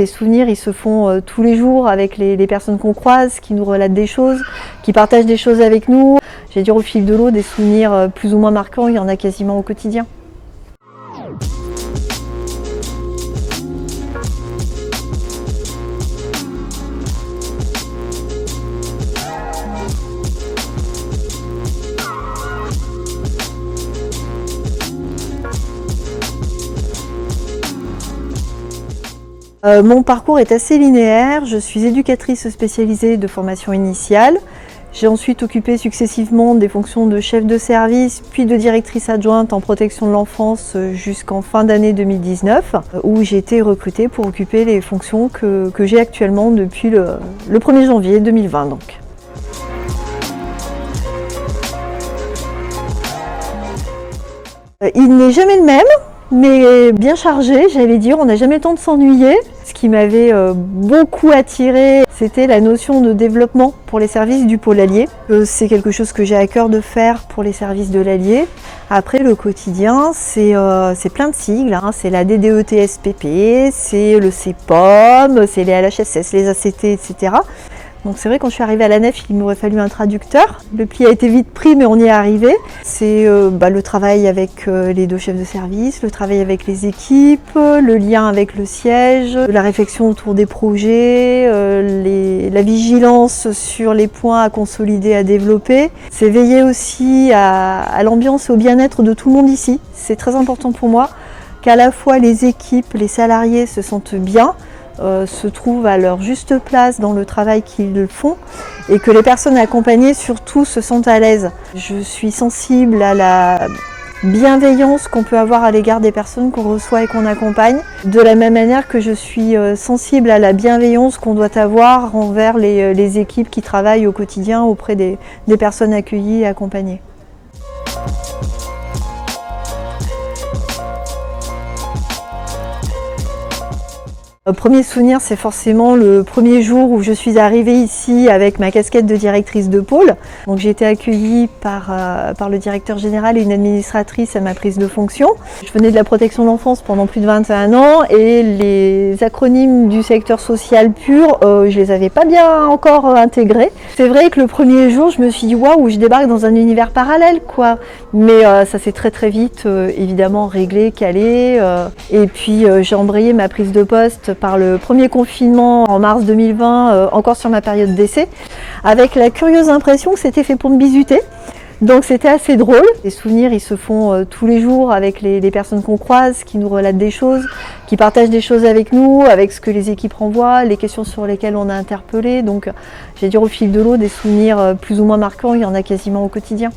Les souvenirs, ils se font tous les jours avec les personnes qu'on croise, qui nous relatent des choses, qui partagent des choses avec nous. J'ai dit au fil de l'eau, des souvenirs plus ou moins marquants, il y en a quasiment au quotidien. Mon parcours est assez linéaire. Je suis éducatrice spécialisée de formation initiale. J'ai ensuite occupé successivement des fonctions de chef de service, puis de directrice adjointe en protection de l'enfance jusqu'en fin d'année 2019, où j'ai été recrutée pour occuper les fonctions que j'ai actuellement depuis le 1er janvier 2020. Donc. Il n'est jamais le même, mais bien chargé, j'allais dire, on n'a jamais le temps de s'ennuyer. Ce qui m'avait beaucoup attiré, c'était la notion de développement pour les services du pôle allié. C'est quelque chose que j'ai à cœur de faire pour les services de l'allié. Après, le quotidien, c'est plein de sigles, hein. C'est la DDETSPP, c'est le CEPOM, c'est les LHSS, les ACT, etc. Donc c'est vrai, quand je suis arrivée à la nef, il m'aurait fallu un traducteur. Le pli a été vite pris, mais on y est arrivé. C'est le travail avec les deux chefs de service, le travail avec les équipes, le lien avec le siège, la réflexion autour des projets, la vigilance sur les points à consolider, à développer. C'est veiller aussi à l'ambiance et au bien-être de tout le monde ici. C'est très important pour moi qu'à la fois les équipes, les salariés se sentent bien, se trouvent à leur juste place dans le travail qu'ils font et que les personnes accompagnées surtout se sentent à l'aise. Je suis sensible à la bienveillance qu'on peut avoir à l'égard des personnes qu'on reçoit et qu'on accompagne, de la même manière que je suis sensible à la bienveillance qu'on doit avoir envers les équipes qui travaillent au quotidien auprès des personnes accueillies et accompagnées. Le premier souvenir, c'est forcément le premier jour où je suis arrivée ici avec ma casquette de directrice de pôle. Donc j'ai été accueillie par le directeur général et une administratrice à ma prise de fonction. Je venais de la protection de l'enfance pendant plus de 21 ans et les acronymes du secteur social pur, je les avais pas bien encore intégrés. C'est vrai que le premier jour, je me suis dit waouh, je débarque dans un univers parallèle quoi. Mais ça s'est très vite évidemment réglé, calé. Et puis j'ai embrayé ma prise de poste par le premier confinement en mars 2020, encore sur ma période d'essai, avec la curieuse impression que c'était fait pour me bisuter. Donc c'était assez drôle. Les souvenirs, ils se font tous les jours avec les personnes qu'on croise, qui nous relatent des choses, qui partagent des choses avec nous, avec ce que les équipes renvoient, les questions sur lesquelles on a interpellé. Donc j'ai dit au fil de l'eau, des souvenirs plus ou moins marquants, il y en a quasiment au quotidien.